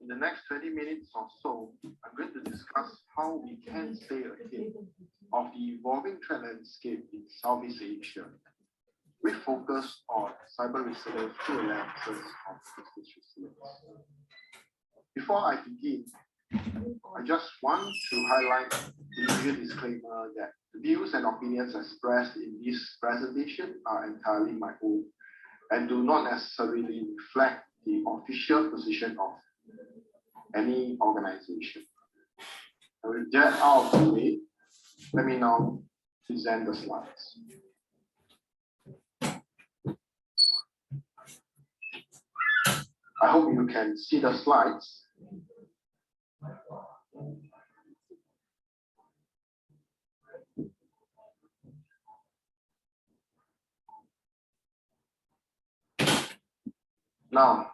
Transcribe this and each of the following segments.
In the next 20 minutes or so, I'm going to discuss how we can stay ahead of the evolving threat landscape in Southeast Asia. We focus on cyber resilience through lenses of business resilience. Before I begin, I just want to highlight the usual disclaimer that the views and opinions expressed in this presentation are entirely my own and do not necessarily reflect the official position of any organization. And with that out of the way, let me now present the slides. I hope you can see the slides. Now,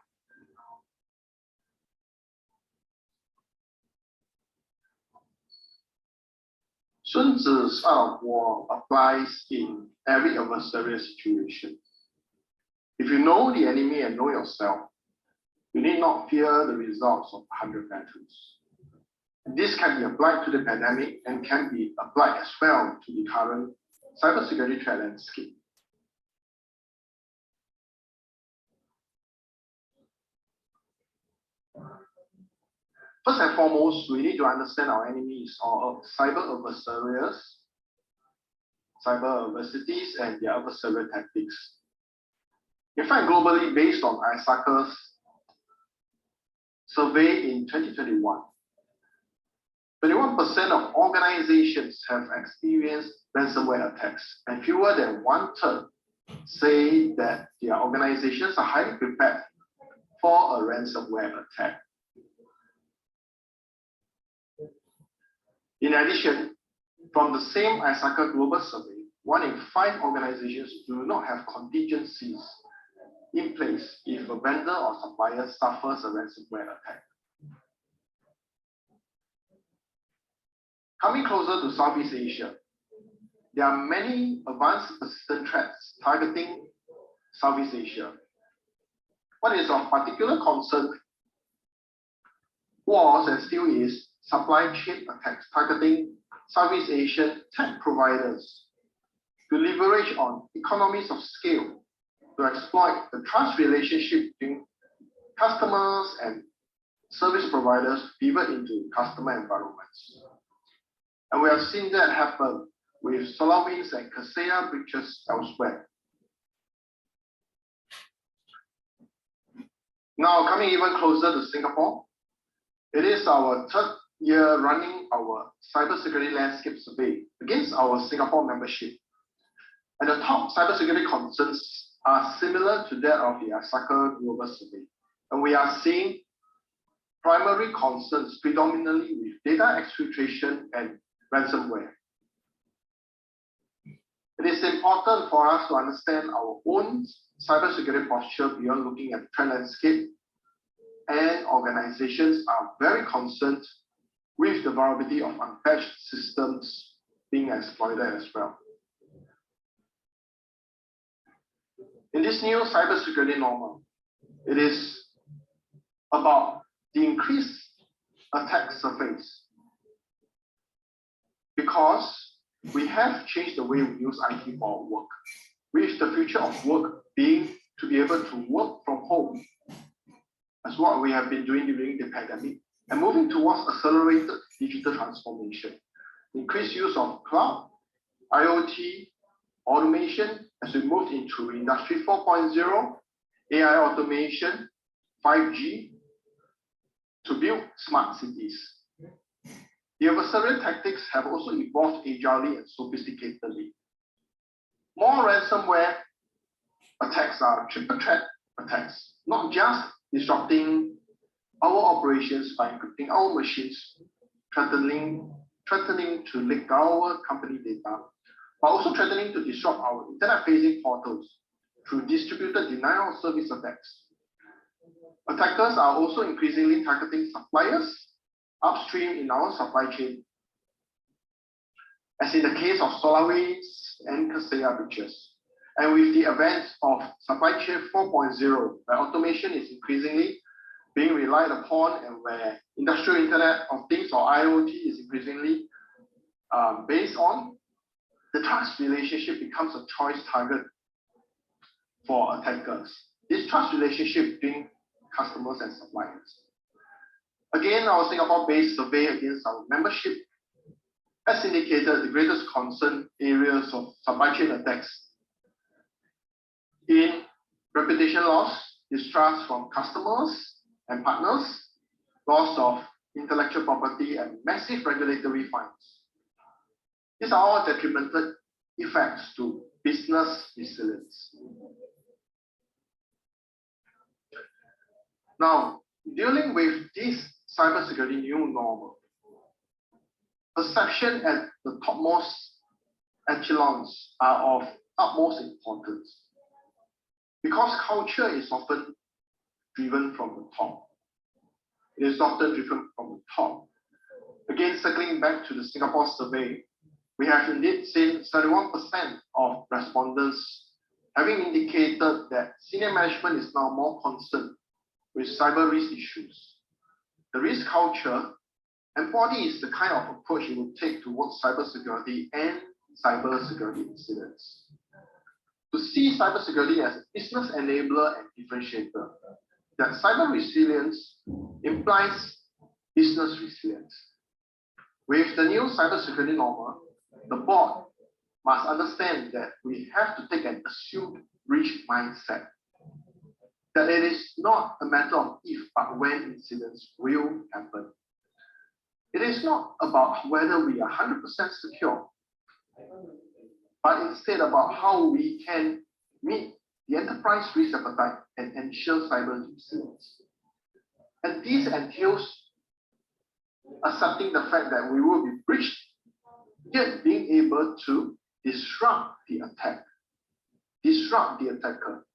𝐒𝐭𝐚𝐲𝐢𝐧𝑠 art of war applies in every adversarial situation. If you know the enemy and know yourself, you need not fear the results of 100 battles. This can be applied to the pandemic and can be applied as well to the current cybersecurity threat landscape. First and foremost, we need to understand our enemies or cyber adversaries, cyber adversities, and their adversarial tactics. In fact, globally, based on ISACA's survey in 2021, 21% of organizations have experienced ransomware attacks, and fewer than 1/3 say that their organizations are highly prepared for a ransomware attack. In addition, from the same ISACA global survey, 1 in 5 organizations do not have contingencies in place if a vendor or supplier suffers a ransomware attack. Coming closer to Southeast Asia, there are many advanced persistent threats targeting Southeast Asia. What is of particular concern was and still is supply chain attacks targeting Southeast Asian tech providers to leverage on economies of scale to exploit the trust relationship between customers and service providers to pivot into customer environments. And we have seen that happen with SolarWinds and 𝐄𝐲𝐧𝐠 breaches elsewhere. Now, coming even closer to Singapore, it is our 3rd year running our cybersecurity landscape survey against our Singapore membership. And the top cybersecurity concerns are similar to that of the ISACA global survey. And we are seeing primary concerns predominantly with data exfiltration and ransomware. It is important for us to understand our own cybersecurity posture beyond looking at the threat landscape, and organizations are very concerned with the vulnerability of unpatched systems being exploited as well. In this new cybersecurity normal, it is about the increased attack surface because we have changed the way we use IT for our work, with the future of work being to be able to work from home, as what we have been doing during the pandemic, and moving towards accelerated digital transformation, increased use of cloud, IoT, automation, as we move into Industry 4.0, AI automation, 5G, to build smart cities. The adversarial tactics have also evolved agilely and sophisticatedly. More ransomware attacks are triple threat attacks, not just disrupting our operations by encrypting our machines, threatening to leak our company data, but also threatening to disrupt our internet-facing portals through distributed denial of service attacks. Attackers are also increasingly targeting suppliers upstream in our supply chain, as in the case of SolarWinds and 𝐄𝐲𝐧𝐠 breaches. And with the advent of supply chain 4.0, where automation is increasingly being relied upon and where industrial Internet of Things or IoT is increasingly based on, the trust relationship becomes a choice target for attackers. This trust relationship between customers and suppliers. Again, our Singapore-based survey against our membership has indicated the greatest concern areas of supply chain attacks in reputation loss, distrust from customers and partners, loss of intellectual property, and massive regulatory fines. These are all documented effects to business resilience. Now, dealing with this cybersecurity new normal, perception at the topmost echelons are of utmost importance because culture is often driven from the top. It is often driven from the top. Again, circling back to the Singapore survey, we have indeed seen 31% of respondents having indicated that senior management is now more concerned with cyber risk issues. The risk culture embodies the kind of approach it would take towards cybersecurity and cybersecurity incidents. To see cybersecurity as a business enabler and differentiator, that cyber resilience implies business resilience. With the new cybersecurity normal, the board must understand that we have to take an assumed breach mindset. That it is not a matter of if, but when incidents will happen. It is not about whether we are 100% secure, but instead about how we can meet the enterprise risk appetite and ensure cyber resilience. And this entails accepting the fact that we will be breached, yet being able to disrupt the attack, disrupt the attacker,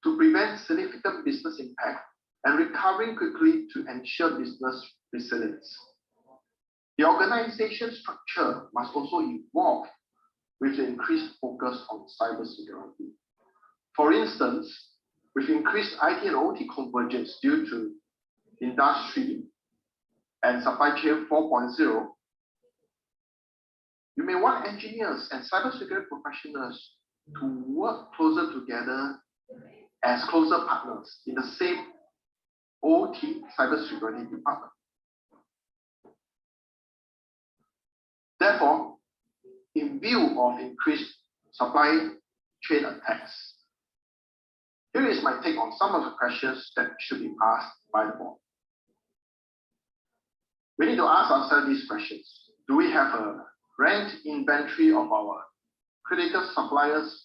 to prevent significant business impact and recovering quickly to ensure business resilience. The organization structure must also evolve with the increased focus on cybersecurity. For instance, with increased IT and OT convergence due to industry and supply chain 4.0, you may want engineers and cybersecurity professionals to work closer together as closer partners in the same OT cybersecurity department. Therefore, in view of increased supply chain attacks, here is my take on some of the questions that should be asked by the board. We need to ask ourselves these questions. Do we have a ranked inventory of our critical suppliers?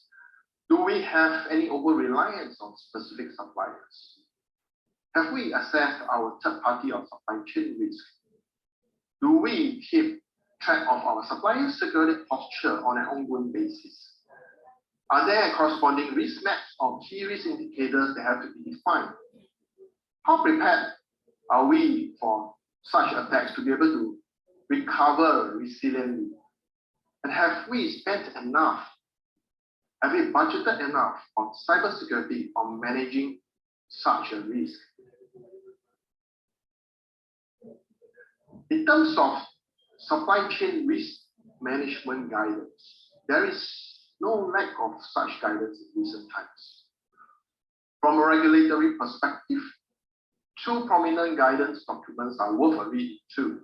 Do we have any over-reliance on specific suppliers? Have we assessed our third-party or supply chain risk? Do we keep track of our supplier security posture on an ongoing basis? Are there corresponding risk maps or key risk indicators that have to be defined? How prepared are we for such attacks to be able to recover resiliently? And have we spent enough? Have we budgeted enough on cybersecurity on managing such a risk? In terms of supply chain risk management guidance, there is no lack of such guidance in recent times. From a regulatory perspective, two prominent guidance documents are worth a read too.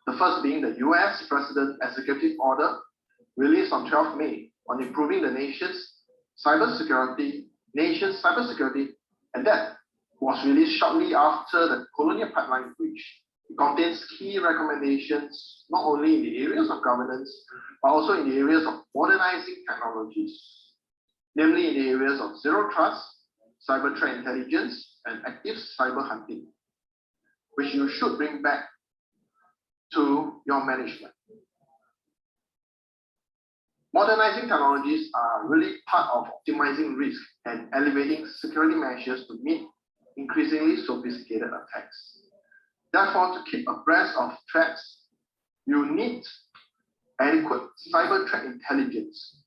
The first being the US President Executive Order released on 12 May on improving the nation's cybersecurity, and that was released shortly after the Colonial Pipeline breach. It contains key recommendations, not only in the areas of governance, but also in the areas of modernizing technologies, namely in the areas of zero trust, cyber threat intelligence, and active cyber hunting, which you should bring back to your management. Modernizing technologies are really part of optimizing risk and elevating security measures to meet increasingly sophisticated attacks. Therefore, to keep abreast of threats, you need adequate cyber threat intelligence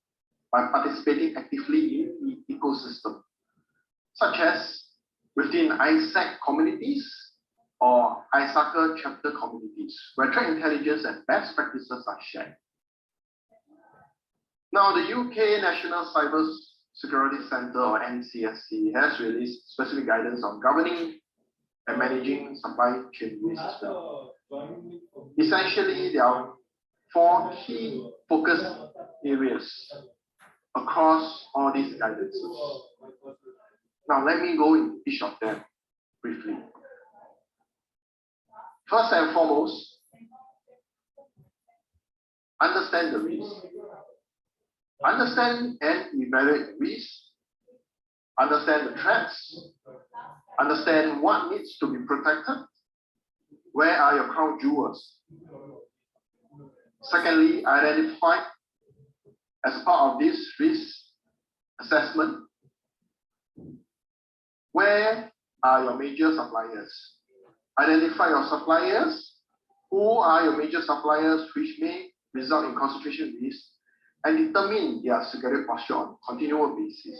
by participating actively in the ecosystem, such as within ISAC communities or ISACA chapter communities, where threat intelligence and best practices are shared. Now, the UK National Cyber Security Centre, or NCSC, has released specific guidance on governing and managing supply chain risk as well. Essentially, there are 4 key focus areas across all these guidances. Now, let me go into each of them briefly. First and foremost, understand the risk. Understand and evaluate risk. Understand the threats. Understand what needs to be protected. Where are your crown jewels? Secondly, identify as part of this risk assessment, where are your major suppliers? Identify your suppliers. Who are your major suppliers which may result in concentration risk, and determine their security posture on a continual basis.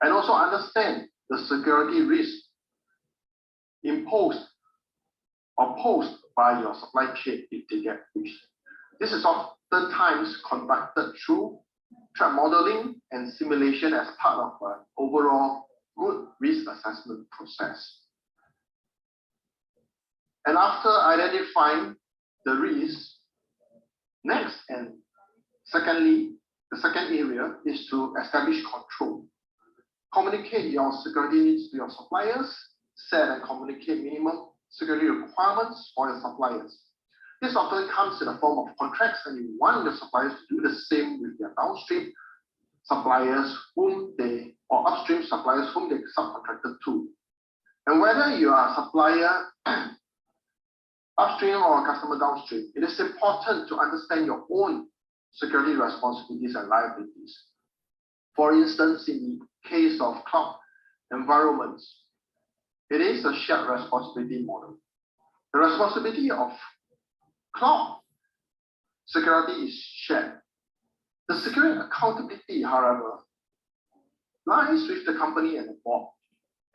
And also understand the security risk imposed or posed by your supply chain if they get breached. This is oftentimes conducted through threat modeling and simulation as part of an overall good risk assessment process. And after identifying the risk, next and secondly, the second area is to establish control. Communicate your security needs to your suppliers, set and communicate minimum security requirements for your suppliers. This often comes in the form of contracts, and you want your suppliers to do the same with their downstream suppliers or upstream suppliers whom they subcontracted to. And whether you are a supplier upstream or a customer downstream, it is important to understand your own security responsibilities and liabilities. For instance, in the case of cloud environments, it is a shared responsibility model. The responsibility of cloud security is shared. The security accountability, however, lies with the company and the board.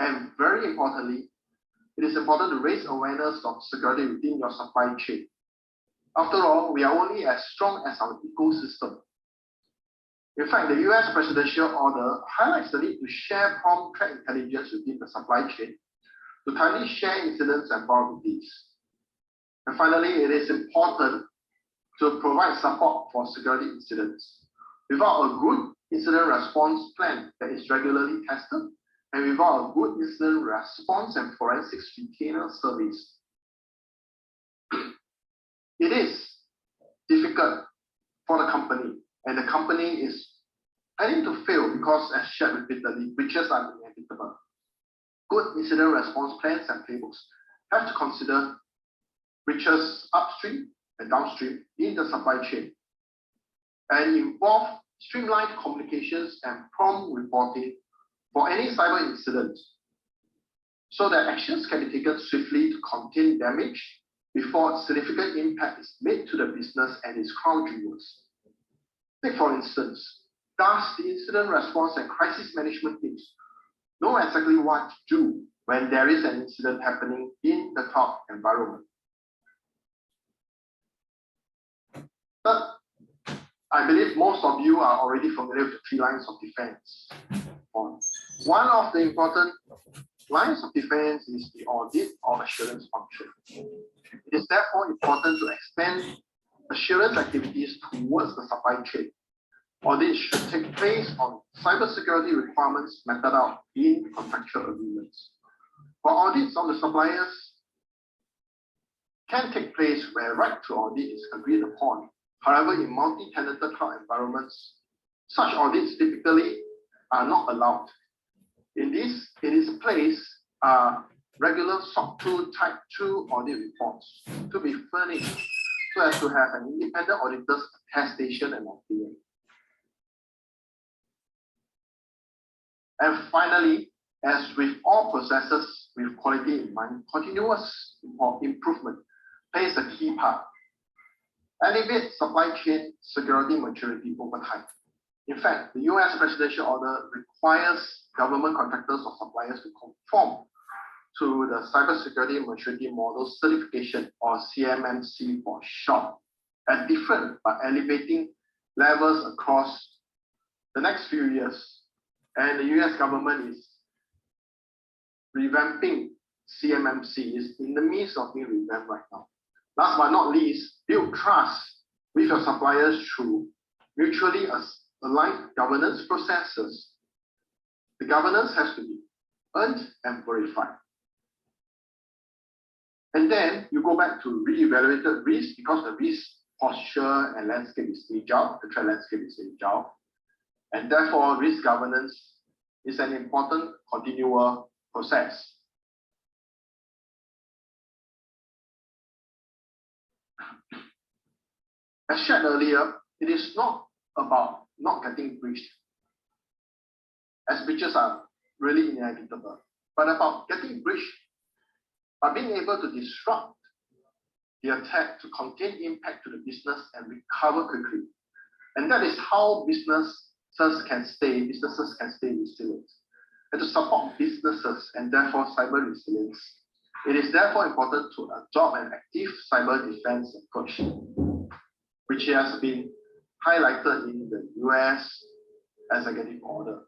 And very importantly, it is important to raise awareness of security within your supply chain. After all, we are only as strong as our ecosystem. In fact, the US presidential order highlights the need to share prompt threat intelligence within the supply chain to timely share incidents and vulnerabilities. And finally, it is important to provide support for security incidents. Without a good incident response plan that is regularly tested, and without a good incident response and forensics retainer service, it is difficult for the company, and the company is planning to fail because, as shared repeatedly, breaches are inevitable. Good incident response plans and playbooks have to consider breaches upstream and downstream in the supply chain, and involve streamlined communications and prompt reporting for any cyber incidents, so that actions can be taken swiftly to contain damage before significant impact is made to the business and its crown jewels. Take for instance, does the incident response and crisis management teams know exactly what to do when there is an incident happening in the cloud environment? But I believe most of you are already familiar with the 3 lines of defense. One of the important lines of defense is the audit or assurance function. It is therefore important to expand assurance activities towards the supply chain. Audits should take place on cybersecurity requirements mapped out in contractual agreements. For audits on the suppliers can take place where right to audit is agreed upon. However, in multi-tenanted cloud environments, such audits typically are not allowed. In its place are regular SOC 2 Type 2 audit reports to be furnished so as to have an independent auditor's attestation and opinion. And finally, as with all processes with quality in mind, continuous improvement plays a key part. Elevate supply chain security maturity over time. In fact, the US presidential order requires government contractors or suppliers to conform to the Cybersecurity Maturity Model Certification, or CMMC for short, at different but elevating levels across the next few years. And the US government is revamping CMMC, is in the midst of being revamped right now. Last but not least, build trust with your suppliers through mutually aligned governance processes. The governance has to be earned and verified. And then you go back to re-evaluated risk, because the risk posture and landscape is agile, the threat landscape is agile. And therefore, risk governance is an important continual process. As shared earlier, it is not about not getting breached, as breaches are really inevitable, but about getting breached by being able to disrupt the attack to contain impact to the business and recover quickly. And that is how businesses can stay resilient. And to support businesses and therefore cyber resilience, it is therefore important to adopt an active cyber defense approach, which has been highlighted in the US executive order.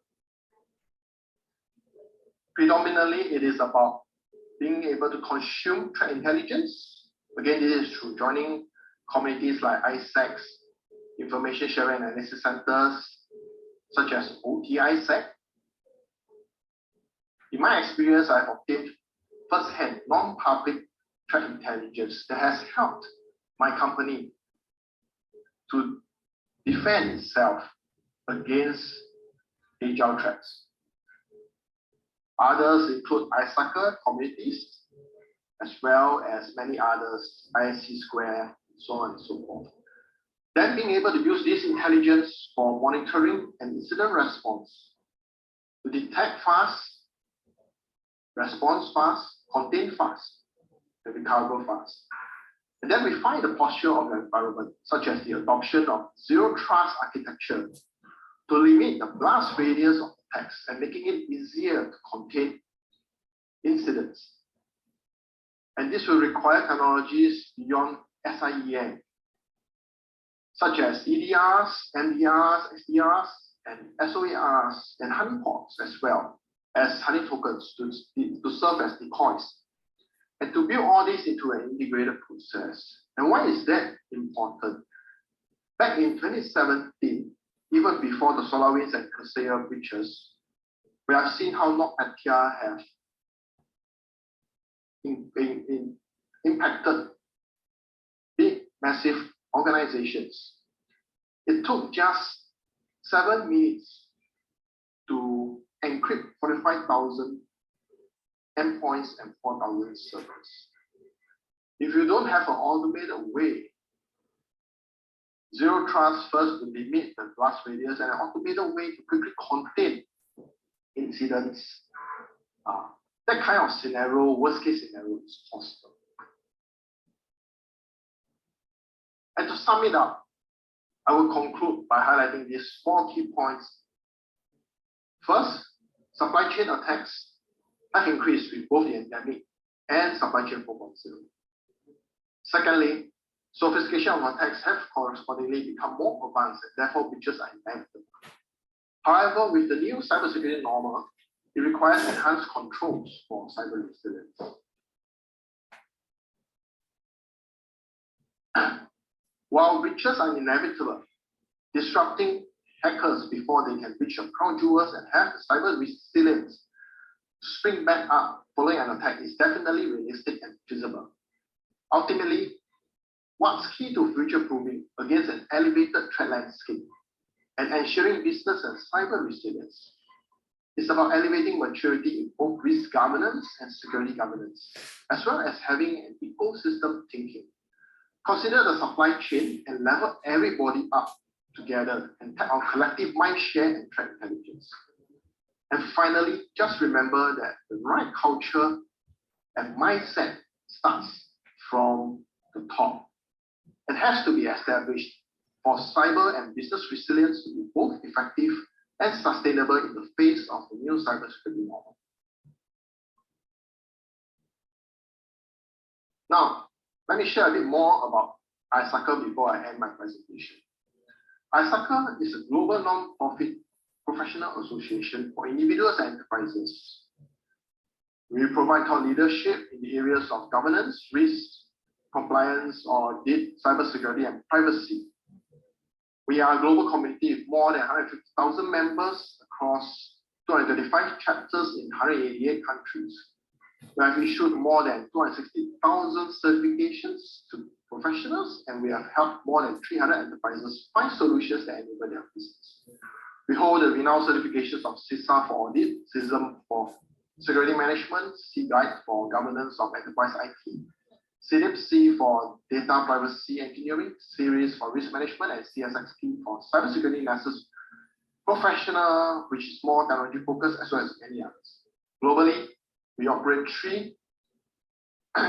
Predominantly, it is about being able to consume threat intelligence. Again, this is through joining communities like ISACs, Information Sharing and Analysis Centers, such as OT-ISAC. In my experience, I've obtained first-hand non-public threat intelligence that has helped my company to defend itself against agile threats. Others include ISACA communities, as well as many others, ISC Square, so on and so forth. Then being able to use this intelligence for monitoring and incident response to detect fast, response fast, contain fast, and recover fast. And then refine the posture of the environment, such as the adoption of zero trust architecture to limit the blast radius of attacks and making it easier to contain incidents. And this will require technologies beyond SIEM, such as EDRs, MDRs, SDRs, and SOARs, and honeypots, as well as honey tokens to serve as decoys. And to build all this into an integrated process. And why is that important? Back in 2017, even before the SolarWinds and Kaseya breaches, we have seen how NotPetya have impacted big, massive organizations. It took just 7 minutes to encrypt 45,000 endpoints and 4,000 servers. If you don't have an automated way, zero trust first to limit the blast radius and an automated way to quickly contain incidents, that kind of scenario, worst case scenario, is possible. And to sum it up, I will conclude by highlighting these 4 key points. First, supply chain attacks have increased with both the endemic and supply chain 4.0. Secondly, sophistication of attacks have correspondingly become more advanced, and therefore breaches are inevitable. However, with the new cybersecurity normal, it requires enhanced controls for cyber resilience. While breaches are inevitable, disrupting hackers before they can reach your crown jewels and have the cyber resilience spring back up following an attack is definitely realistic and feasible. Ultimately, what's key to future-proofing against an elevated threat landscape and ensuring business and cyber resilience is about elevating maturity in both risk governance and security governance, as well as having an ecosystem thinking. Consider the supply chain and level everybody up together and tap on collective mind share and threat intelligence. And finally, just remember that the right culture and mindset starts from the top and has to be established for cyber and business resilience to be both effective and sustainable in the face of the new cybersecurity model. Now, let me share a bit more about ISACA before I end my presentation. ISACA is a global non-profit professional association for individuals and enterprises. We provide thought leadership in the areas of governance, risk, compliance, or cybersecurity and privacy. We are a global community with more than 150,000 members across 235 chapters in 188 countries. We have issued more than 260,000 certifications to professionals, and we have helped more than 300 enterprises find solutions that enable their business. We hold the renowned certifications of CISA for audit, CISM for security management, C-Guide for governance of enterprise IT, CDIP-C for data privacy engineering, Series for risk management, and CSXP for cybersecurity nexus professional, which is more technology focused, as well as many others. Globally, we operate 3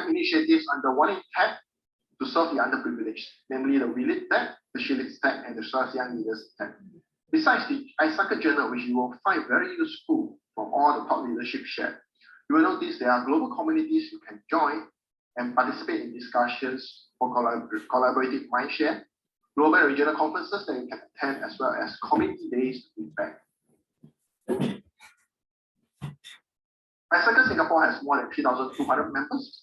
initiatives under one intent to serve the underprivileged, namely the We Lead Tech, the She Leads Tech, and the Serve Young Leaders Tech. Besides the ISACA journal, which you will find very useful from all the top leadership shared, you will notice there are global communities you can join and participate in discussions for collaborative mindshare, global and regional conferences that you can attend, as well as community days to give back. ISACA Singapore has more than 3,200 members,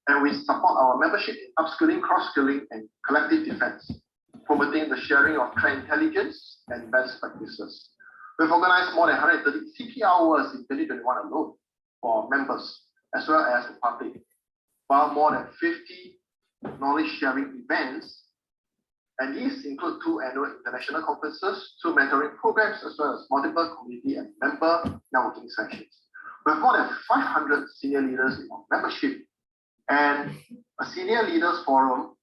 and we support our membership in upskilling, cross-skilling, and collective defense, promoting the sharing of threat intelligence and best practices. We've organized more than 130 CP hours in 2021 alone for members, as well as the public, while more than 50 knowledge-sharing events, and these include 2 annual international conferences, 2 mentoring programs, as well as multiple community and member networking sessions. We have more than 500 senior leaders in our membership, and a senior leaders forum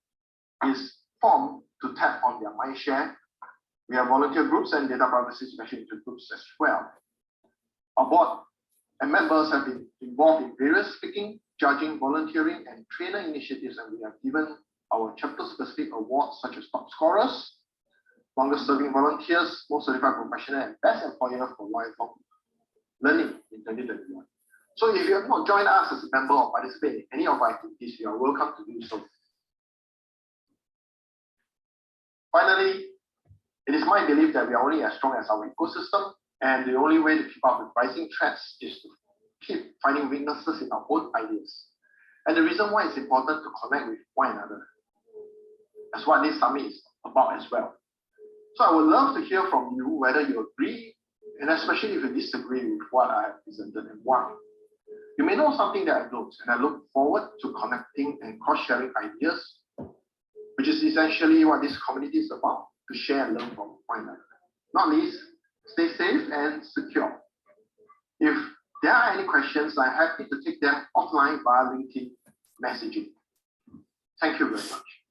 is formed to tap on their mindshare. We have volunteer groups and data privacy special groups as well. Our board and members have been involved in various speaking, judging, volunteering, and trainer initiatives, and we have given our chapter-specific awards such as top scorers, longest serving volunteers, most certified professional, and best employer for lifelong learning in 2021. So if you have not joined us as a member or participated in any of our activities, you are welcome to do so. Finally, it is my belief that we are only as strong as our ecosystem, and the only way to keep up with rising threats is to keep finding weaknesses in our own ideas. And the reason why it's important to connect with one another. That's what this summit is about as well. So I would love to hear from you whether you agree, and especially if you disagree with what I have presented and why. You may know something that I don't, and I look forward to connecting and cross-sharing ideas, which is essentially what this community is about, to share and learn from one another. Not least, stay safe and secure. If there are any questions, I'm happy to take them offline via LinkedIn messaging. Thank you very much.